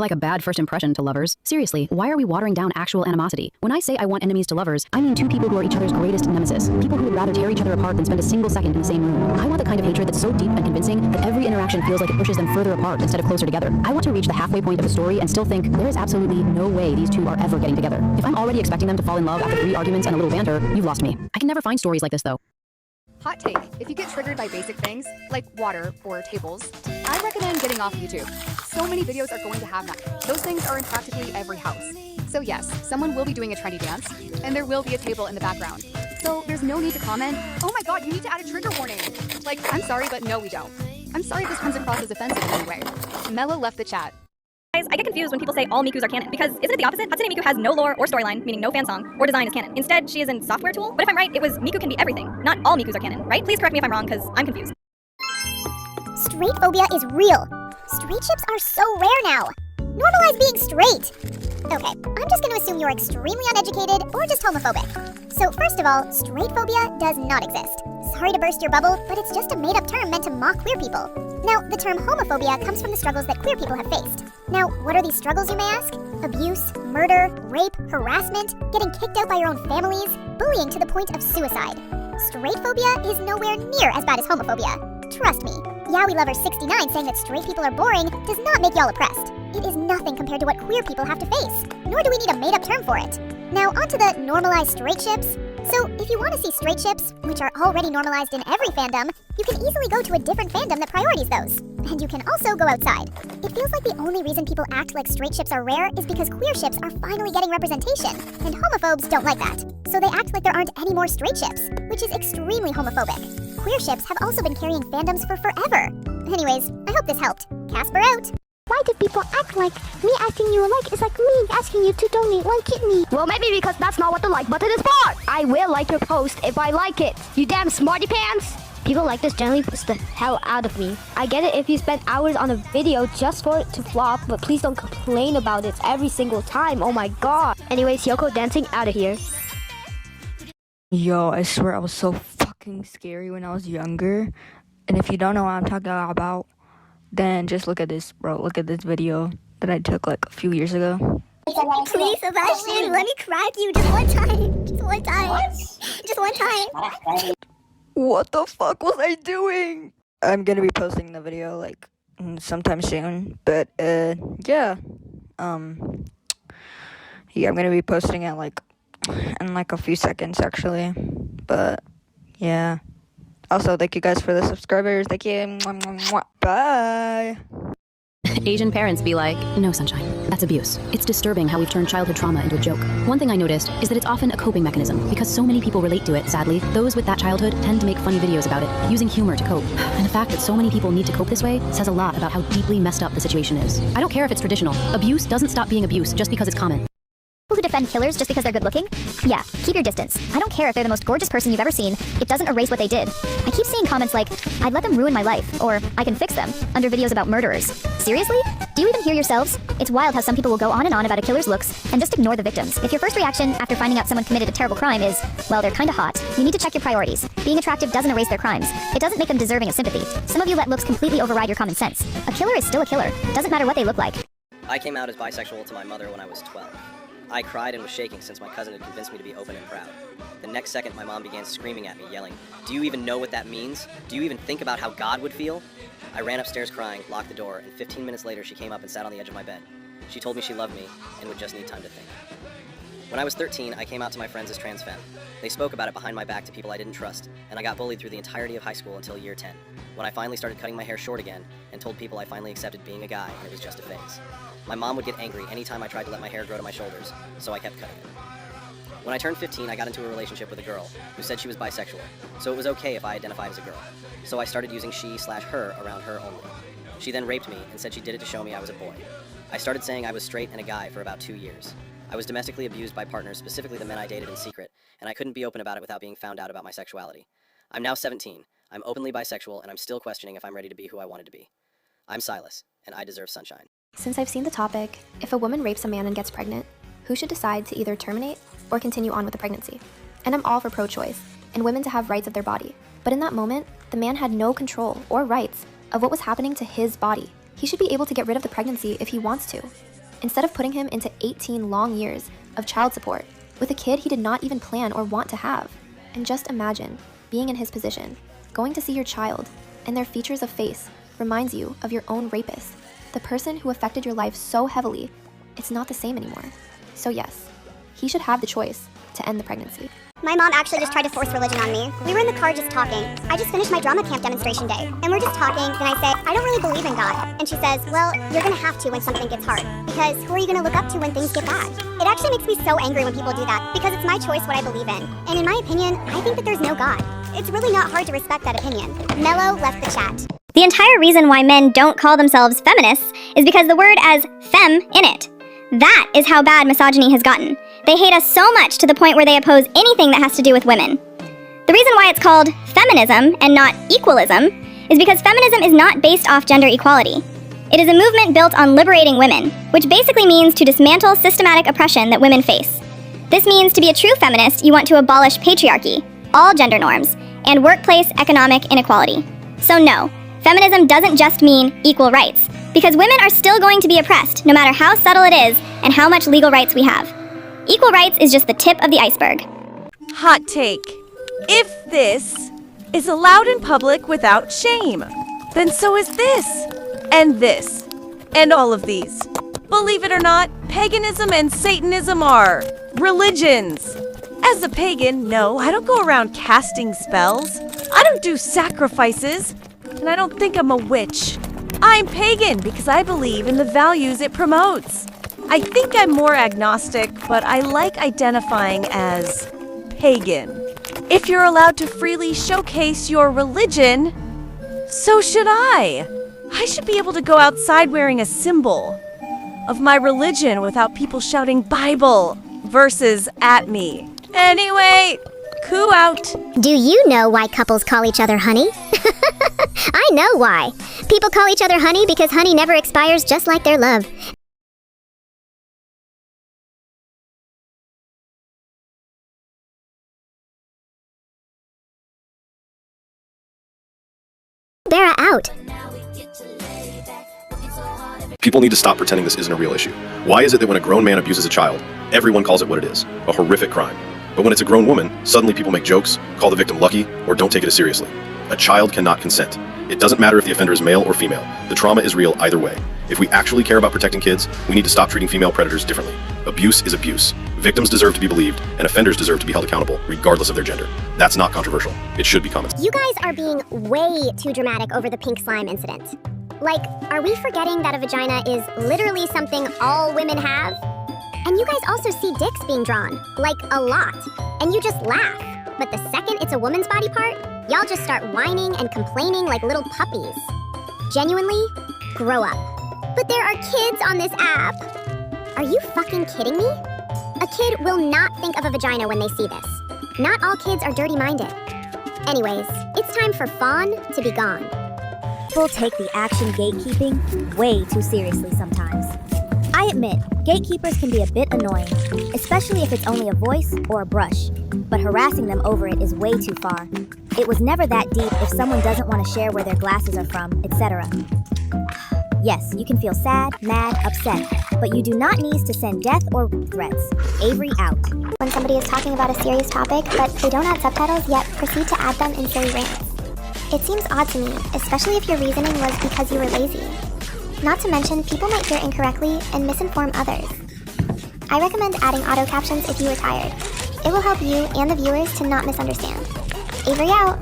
like a bad first impression to lovers. Seriously, why are we watering down actual animosity? When I say I want enemies to lovers, I mean two people who are each other's greatest nemesis. People who would rather tear each other apart than spend a single second in the same room. I want the kind of hatred that's so deep and convincing that every interaction feels like it pushes them further apart instead of closer together. I want to reach the halfway point of a story and still think there is absolutely no way these two are ever getting together. If I'm already expecting them to fall in love after 3 arguments and a little banter, you've lost me. I can never find stories like this though. Hot take, if you get triggered by basic things, like water or tables, I recommend getting off YouTube. So many videos are going to have that. Those things are in practically every house. So yes, someone will be doing a trendy dance, and there will be a table in the background. So there's no need to comment, oh my god, you need to add a trigger warning. Like, I'm sorry, but no we don't. I'm sorry if this comes across as offensive in any way. Mello left the chat. Guys, I get confused when people say all Mikus are canon, because isn't it the opposite? Hatsune Miku has no lore or storyline, meaning no fan song, or design is canon. Instead, she is in software tool. But if I'm right, it was Miku can be everything. Not all Mikus are canon, right? Please correct me if I'm wrong, because I'm confused. Straight phobia is real. Straight ships are so rare now. Normalize being straight. Okay, I'm just gonna assume you're extremely uneducated or just homophobic. So first of all, straight phobia does not exist. Sorry to burst your bubble, but it's just a made-up term meant to mock queer people. Now, the term homophobia comes from the struggles that queer people have faced. Now, what are these struggles, you may ask? Abuse, murder, rape, harassment, getting kicked out by your own families, bullying to the point of suicide. Straight phobia is nowhere near as bad as homophobia. Trust me. Yowie Lover 69 saying that straight people are boring does not make y'all oppressed. It is nothing compared to what queer people have to face, nor do we need a made-up term for it. Now, onto the normalized straight ships. So, if you want to see straight ships, which are already normalized in every fandom, you can easily go to a different fandom that priorities those. And you can also go outside. It feels like the only reason people act like straight ships are rare is because queer ships are finally getting representation, and homophobes don't like that. So they act like there aren't any more straight ships, which is extremely homophobic. Queer ships have also been carrying fandoms for forever. Anyways, I hope this helped. Casper out! Why do people act like me asking you a like is like me asking you to donate 1 kidney? Well, maybe because that's not what the like button is for. I will like your post if I like it. You damn smarty pants. People like this generally puts the hell out of me. I get it if you spend hours on a video just for it to flop, but please don't complain about it every single time. Oh my god. Anyways, Yoko dancing out of here. Yo, I swear I was so fucking scary when I was younger. And if you don't know what I'm talking about, then just look at this, bro. Look at this video that I took like a few years ago. Please, Sebastian, let me crack you just one time. Just one time. What? Just one time. What the fuck was I doing? I'm gonna be posting the video like sometime soon, but yeah. Yeah, I'm gonna be posting it like in like a few seconds actually. But yeah. Also, thank you guys for the subscribers. Thank you. Mwah, mwah, mwah. Bye. Asian parents be like, no, Sunshine, that's abuse. It's disturbing how we've turned childhood trauma into a joke. One thing I noticed is that it's often a coping mechanism because so many people relate to it, sadly. Those with that childhood tend to make funny videos about it, using humor to cope. And the fact that so many people need to cope this way says a lot about how deeply messed up the situation is. I don't care if it's traditional. Abuse doesn't stop being abuse just because it's common. People who defend killers just because they're good looking? Yeah, keep your distance. I don't care if they're the most gorgeous person you've ever seen. It doesn't erase what they did. I keep seeing comments like, I'd let them ruin my life, or I can fix them, under videos about murderers. Seriously? Do you even hear yourselves? It's wild how some people will go on and on about a killer's looks and just ignore the victims. If your first reaction after finding out someone committed a terrible crime is, well, they're kinda hot, you need to check your priorities. Being attractive doesn't erase their crimes. It doesn't make them deserving of sympathy. Some of you let looks completely override your common sense. A killer is still a killer. Doesn't matter what they look like. I came out as bisexual to my mother when I was 12. I cried and was shaking since my cousin had convinced me to be open and proud. The next second, my mom began screaming at me, yelling, "Do you even know what that means? Do you even think about how God would feel?" I ran upstairs crying, locked the door, and 15 minutes later she came up and sat on the edge of my bed. She told me she loved me and would just need time to think. When I was 13, I came out to my friends as trans femme. They spoke about it behind my back to people I didn't trust, and I got bullied through the entirety of high school until year 10, when I finally started cutting my hair short again and told people I finally accepted being a guy and it was just a phase. My mom would get angry anytime I tried to let my hair grow to my shoulders, so I kept cutting it. When I turned 15, I got into a relationship with a girl who said she was bisexual, so it was okay if I identified as a girl. So I started using she/her around her only. She then raped me and said she did it to show me I was a boy. I started saying I was straight and a guy for about 2 years. I was domestically abused by partners, specifically the men I dated in secret, and I couldn't be open about it without being found out about my sexuality. I'm now 17. I'm openly bisexual, and I'm still questioning if I'm ready to be who I wanted to be. I'm Silas, and I deserve sunshine. Since I've seen the topic, if a woman rapes a man and gets pregnant, who should decide to either terminate or continue on with the pregnancy? And I'm all for pro-choice, and women to have rights of their body. But in that moment, the man had no control or rights of what was happening to his body. He should be able to get rid of the pregnancy if he wants to. instead of putting him into 18 long years of child support with a kid he did not even plan or want to have. And just imagine being in his position, going to see your child, and their features of face reminds you of your own rapist, the person who affected your life so heavily, it's not the same anymore. So yes, he should have the choice to end the pregnancy. My mom actually just tried to force religion on me. We were in the car just talking. I just finished my drama camp demonstration day, and we're just talking, then I say, I don't really believe in God. And she says, well, you're gonna have to when something gets hard, because who are you gonna look up to when things get bad? It actually makes me so angry when people do that, because it's my choice what I believe in. And in my opinion, I think that there's no God. It's really not hard to respect that opinion. Mello left the chat. The entire reason why men don't call themselves feminists is because the word has femme in it. That is how bad misogyny has gotten. They hate us so much to the point where they oppose anything that has to do with women. The reason why it's called feminism and not equalism is because feminism is not based off gender equality. It is a movement built on liberating women, which basically means to dismantle systematic oppression that women face. This means to be a true feminist, you want to abolish patriarchy, all gender norms, and workplace economic inequality. So no, feminism doesn't just mean equal rights, because women are still going to be oppressed no matter how subtle it is and how much legal rights we have. Equal rights is just the tip of the iceberg. Hot take. If this is allowed in public without shame, then so is this, and all of these. Believe it or not, paganism and Satanism are religions. As a pagan, no, I don't go around casting spells. I don't do sacrifices, and I don't think I'm a witch. I'm pagan because I believe in the values it promotes. I think I'm more agnostic, but I like identifying as pagan. If you're allowed to freely showcase your religion, so should I. I should be able to go outside wearing a symbol of my religion without people shouting Bible verses at me. Anyway, coo out. Do you know why couples call each other honey? I know why. People call each other honey because honey never expires, just like their love. Bear out. People need to stop pretending this isn't a real issue. Why is it that when a grown man abuses a child, everyone calls it what it is, a horrific crime? But when it's a grown woman, suddenly people make jokes, call the victim lucky, or don't take it as seriously. A child cannot consent. It doesn't matter if the offender is male or female. The trauma is real either way. If we actually care about protecting kids, we need to stop treating female predators differently. Abuse is abuse. Victims deserve to be believed, and offenders deserve to be held accountable, regardless of their gender. That's not controversial. It should be common sense. You guys are being way too dramatic over the pink slime incident. Like, are we forgetting that a vagina is literally something all women have? And you guys also see dicks being drawn, like a lot, and you just laugh. But the second it's a woman's body part, y'all just start whining and complaining like little puppies. Genuinely, grow up. But there are kids on this app. Are you fucking kidding me? A kid will not think of a vagina when they see this. Not all kids are dirty-minded. Anyways, it's time for Fawn to be gone. People take the action gatekeeping way too seriously sometimes. I admit, gatekeepers can be a bit annoying, especially if it's only a voice or a brush, but harassing them over it is way too far. It was never that deep if someone doesn't want to share where their glasses are from, etc. Yes, you can feel sad, mad, upset, but you do not need to send death or threats. Avery out. When somebody is talking about a serious topic, but they don't add subtitles yet proceed to add them in silly rants. It seems odd to me, especially if your reasoning was because you were lazy. Not to mention, people might hear incorrectly and misinform others. I recommend adding auto captions if you are tired. It will help you and the viewers to not misunderstand. Avery out.